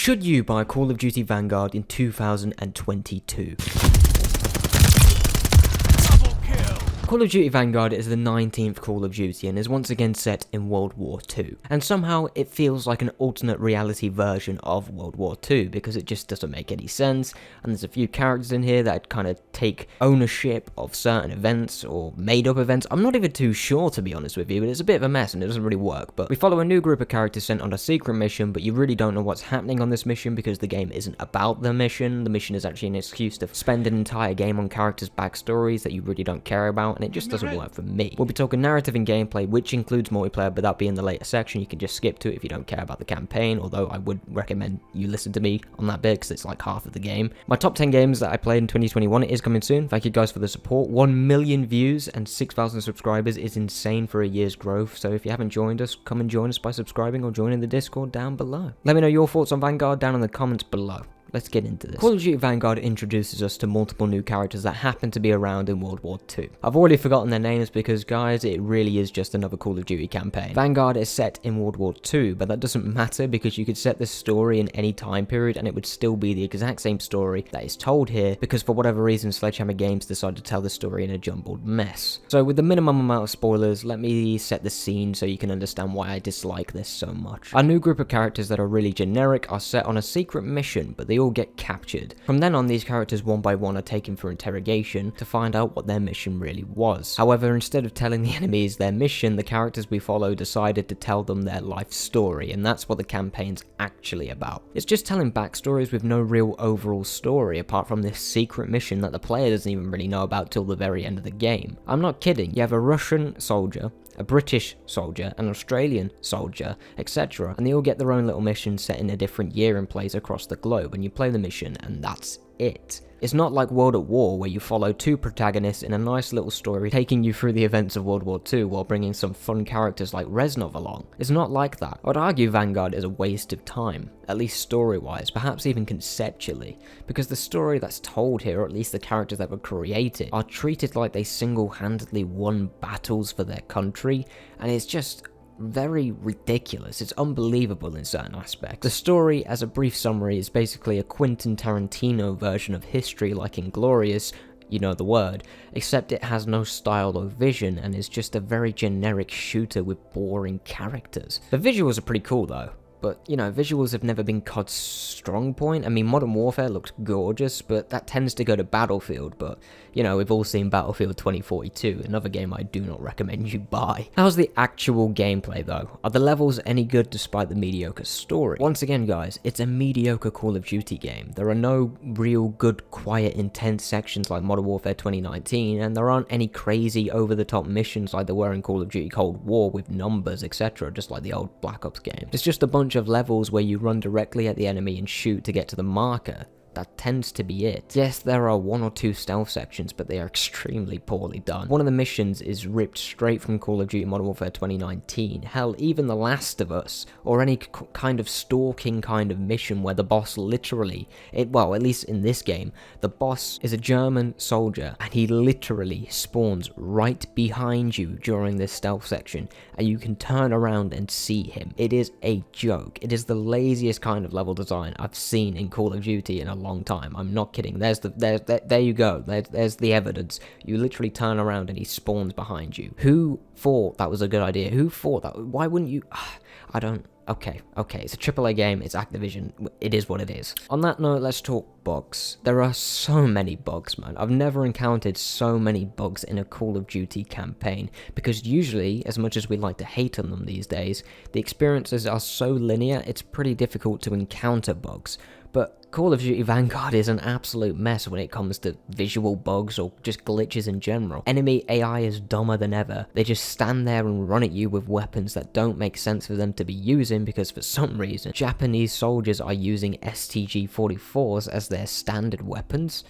Should you buy Call of Duty Vanguard in 2022? Call of Duty Vanguard is the 19th Call of Duty and is once again set in World War II. And somehow it feels like an alternate reality version of World War II because it just doesn't make any sense, and there's a few characters in here that kind of take ownership of certain events or made up events. I'm not even too sure, to be honest with you, but it's a bit of a mess and it doesn't really work. But we follow a new group of characters sent on a secret mission, but you really don't know what's happening on this mission because the game isn't about the mission. The mission is actually an excuse to spend an entire game on characters' backstories that you really don't care about, and it just doesn't work for me. We'll be talking narrative and gameplay, which includes multiplayer, but that'll be in the later section. You can just skip to it if you don't care about the campaign, although I would recommend you listen to me on that bit because it's like half of the game. My top 10 games that I played in 2021 is coming soon. Thank you guys for the support. 1 million views and 6,000 subscribers is insane for a year's growth, so if you haven't joined us, come and join us by subscribing or joining the Discord down below. Let me know your thoughts on Vanguard down in the comments below. Let's get into this. Call of Duty Vanguard introduces us to multiple new characters that happen to be around in World War II. I've already forgotten their names because, guys, it really is just another Call of Duty campaign. Vanguard is set in World War II, but that doesn't matter because you could set this story in any time period and it would still be the exact same story that is told here because for whatever reason Sledgehammer Games decided to tell the story in a jumbled mess. So with the minimum amount of spoilers, let me set the scene so you can understand why I dislike this so much. Our new group of characters that are really generic are set on a secret mission, but they all get captured. From then on, these characters one by one are taken for interrogation to find out what their mission really was. However, instead of telling the enemies their mission, the characters we follow decided to tell them their life story, and that's what the campaign's actually about. It's just telling backstories with no real overall story apart from this secret mission that the player doesn't even really know about till the very end of the game. I'm not kidding. You have a Russian soldier, a British soldier, an Australian soldier, etc. And they all get their own little missions set in a different year and place across the globe, and you play the mission and that's it. It's not like World at War where you follow two protagonists in a nice little story taking you through the events of World War II while bringing some fun characters like Reznov along. It's not like that. I would argue Vanguard is a waste of time, at least story-wise, perhaps even conceptually, because the story that's told here, or at least the characters that were created, are treated like they single-handedly won battles for their country, and it's just very ridiculous. It's unbelievable in certain aspects. The story, as a brief summary, is basically a Quentin Tarantino version of history like Inglourious, you know the word, except it has no style or vision and is just a very generic shooter with boring characters. The visuals are pretty cool though. But, you know, visuals have never been COD's strong point. I mean, Modern Warfare looks gorgeous, but that tends to go to Battlefield. But, you know, we've all seen Battlefield 2042, another game I do not recommend you buy. How's the actual gameplay, though? Are the levels any good despite the mediocre story? Once again, guys, it's a mediocre Call of Duty game. There are no real good, quiet, intense sections like Modern Warfare 2019, and there aren't any crazy, over-the-top missions like there were in Call of Duty Cold War with numbers, etc., just like the old Black Ops game. It's just a bunch of levels where you run directly at the enemy and shoot to get to the marker. That tends to be it. Yes, there are one or two stealth sections, but they are extremely poorly done. One of the missions is ripped straight from Call of Duty Modern Warfare 2019. Hell, even The Last of Us, or any kind of stalking kind of mission where the boss literally, well, at least in this game, the boss is a German soldier, and he literally spawns right behind you during this stealth section, and you can turn around and see him. It is a joke. It is the laziest kind of level design I've seen in Call of Duty in a long time. I'm not kidding. There you go. There's the evidence. You literally turn around and he spawns behind you. Who thought that was a good idea? Who thought that? Why wouldn't you? I don't. Okay, it's a AAA game, it's Activision, it is what it is. On that note, let's talk bugs. There are so many bugs, man. I've never encountered so many bugs in a Call of Duty campaign, because usually, as much as we like to hate on them these days, the experiences are so linear, it's pretty difficult to encounter bugs. But Call of Duty Vanguard is an absolute mess when it comes to visual bugs or just glitches in general. Enemy AI is dumber than ever. They just stand there and run at you with weapons that don't make sense for them to be using because for some reason, Japanese soldiers are using STG-44s as their standard weapons.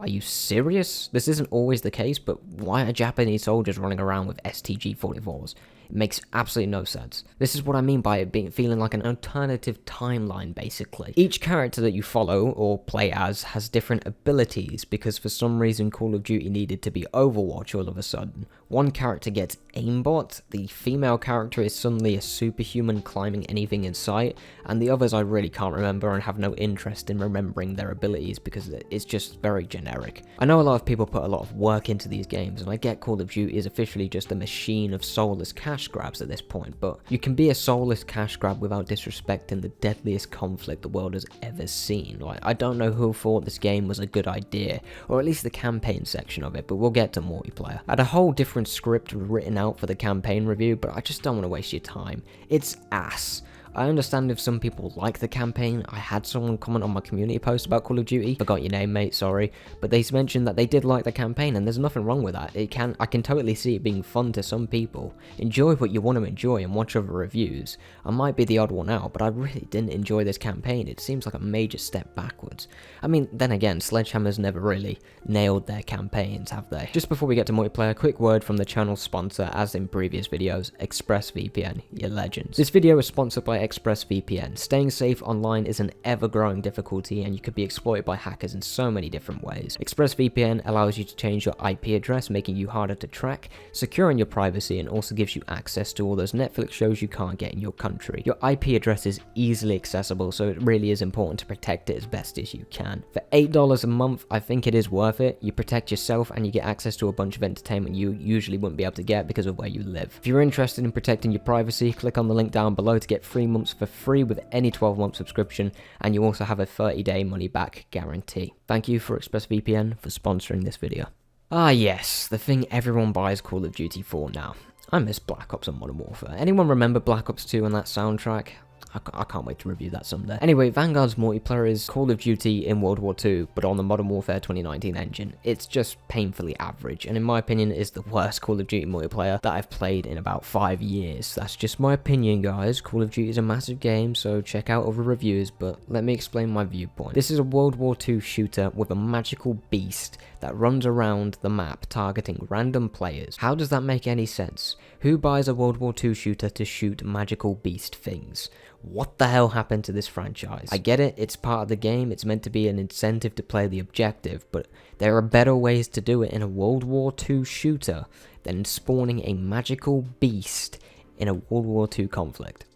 Are you serious? This isn't always the case, but why are Japanese soldiers running around with STG-44s? It makes absolutely no sense. This is what I mean by it feeling like an alternative timeline, basically. Each character that you follow or play as has different abilities, because for some reason Call of Duty needed to be Overwatch all of a sudden, One character gets aimbot, the female character is suddenly a superhuman climbing anything in sight, and the others I really can't remember and have no interest in remembering their abilities because it's just very generic. I know a lot of people put a lot of work into these games, and I get Call of Duty is officially just a machine of soulless cash grabs at this point, but you can be a soulless cash grab without disrespecting the deadliest conflict the world has ever seen. Like, I don't know who thought this game was a good idea, or at least the campaign section of it, but we'll get to multiplayer. I had a whole different script written out for the campaign review, but I just don't want to waste your time. It's ass. I understand if some people like the campaign. I had someone comment on my community post about Call of Duty. Forgot your name, mate, sorry. But they mentioned that they did like the campaign, and there's nothing wrong with that. I can totally see it being fun to some people. Enjoy what you want to enjoy and watch other reviews. I might be the odd one out, but I really didn't enjoy this campaign. It seems like a major step backwards. I mean, then again, Sledgehammer's never really nailed their campaigns, have they? Just before we get to multiplayer, a quick word from the channel's sponsor, as in previous videos, Express VPN, your legends. This video is sponsored by Express VPN. Staying safe online is an ever-growing difficulty, and you could be exploited by hackers in so many different ways. Express VPN allows you to change your IP address, making you harder to track, securing your privacy, and also gives you access to all those Netflix shows you can't get in your country. Your IP address is easily accessible, so it really is important to protect it as best as you can. For $8 a month, I think it is worth it. You protect yourself and you get access to a bunch of entertainment you usually wouldn't be able to get because of where you live. If you're interested in protecting your privacy, click on the link down below to get 3 months for free with any 12-month subscription, and you also have a 30-day money-back guarantee. Thank you for ExpressVPN for sponsoring this video. Ah yes, the thing everyone buys Call of Duty for now. I miss Black Ops and Modern Warfare. Anyone remember Black Ops 2 and that soundtrack? I can't wait to review that someday. Anyway, Vanguard's multiplayer is Call of Duty in World War II, but on the Modern Warfare 2019 engine. It's just painfully average, and in my opinion is the worst Call of Duty multiplayer that I've played in about 5 years. That's just my opinion, guys. Call of Duty is a massive game, so check out other reviews, but let me explain my viewpoint. This is a World War II shooter with a magical beast that runs around the map targeting random players. How does that make any sense? Who buys a World War II shooter to shoot magical beast things? What the hell happened to this franchise? I get it, it's part of the game, it's meant to be an incentive to play the objective, but there are better ways to do it in a World War II shooter than spawning a magical beast in a World War II conflict.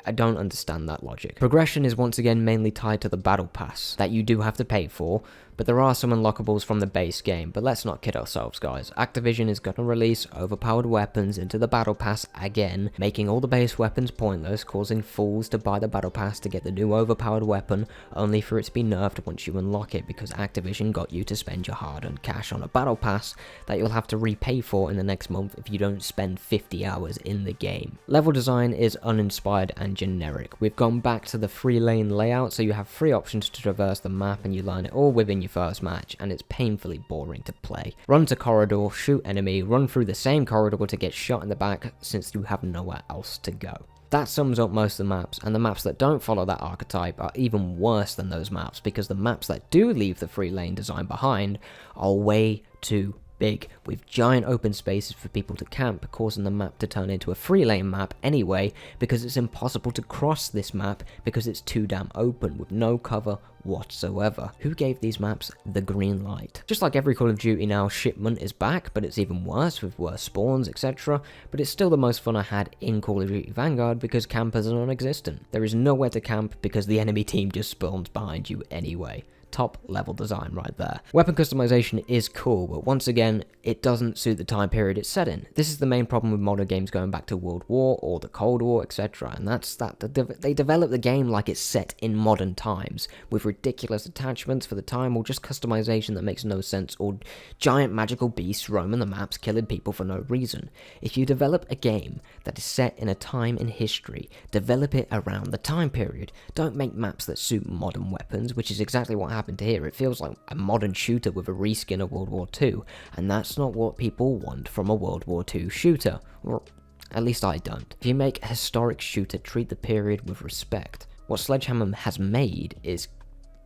I don't understand that logic. Progression is once again mainly tied to the battle pass that you do have to pay for, but there are some unlockables from the base game. But let's not kid ourselves, guys. Activision is going to release overpowered weapons into the battle pass again, making all the base weapons pointless, causing fools to buy the battle pass to get the new overpowered weapon, only for it to be nerfed once you unlock it, because Activision got you to spend your hard-earned cash on a battle pass that you'll have to repay for in the next month if you don't spend 50 hours in the game. Level design is uninspired and generic. We've gone back to the 3-lane layout, so you have 3 options to traverse the map and you learn it all within your first match, and it's painfully boring to play. Run to corridor, shoot enemy, run through the same corridor to get shot in the back since you have nowhere else to go. That sums up most of the maps, and the maps that don't follow that archetype are even worse than those maps, because the maps that do leave the 3-lane design behind are way too big, with giant open spaces for people to camp, causing the map to turn into a 3-lane map anyway, because it's impossible to cross this map because it's too damn open with no cover whatsoever. Who gave these maps the green light? Just like every Call of Duty now, shipment is back, but it's even worse with worse spawns, etc. But it's still the most fun I had in Call of Duty Vanguard because campers are non-existent. There is nowhere to camp because the enemy team just spawns behind you anyway. Top level design right there. Weapon customization is cool, but once again, it doesn't suit the time period it's set in. This is the main problem with modern games going back to World War or the Cold War, etc. And that's that they develop the game like it's set in modern times, with ridiculous attachments for the time, or just customization that makes no sense, or giant magical beasts roaming the maps killing people for no reason. If you develop a game that is set in a time in history, develop it around the time period. Don't make maps that suit modern weapons, which is exactly what happened to here. It feels like a modern shooter with a reskin of World War II, and that's not what people want from a World War II shooter, or at least I don't. If you make a historic shooter, treat the period with respect. What Sledgehammer has made is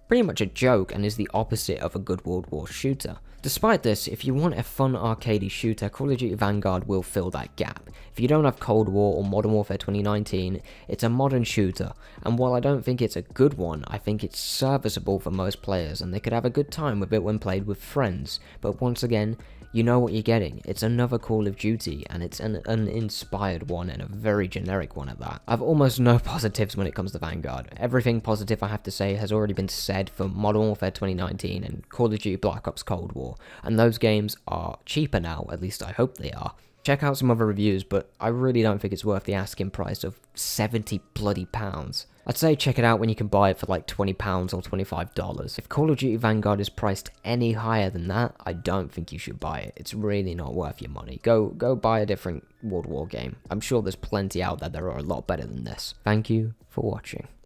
pretty much a joke and is the opposite of a good World War shooter. Despite this, if you want a fun arcadey shooter, Call of Duty Vanguard will fill that gap. If you don't have Cold War or Modern Warfare 2019, it's a modern shooter, and while I don't think it's a good one, I think it's serviceable for most players, and they could have a good time with it when played with friends. But once again, you know what you're getting. It's another Call of Duty, and it's an uninspired one, and a very generic one at that. I've almost no positives when it comes to Vanguard. Everything positive I have to say has already been said for Modern Warfare 2019 and Call of Duty Black Ops Cold War, and those games are cheaper now, at least I hope they are. Check out some other reviews, but I really don't think it's worth the asking price of £70 bloody. I'd say check it out when you can buy it for like £20 or $25. If Call of Duty Vanguard is priced any higher than that, I don't think you should buy it. It's really not worth your money. Go buy a different World War game. I'm sure there's plenty out there that are a lot better than this. Thank you for watching.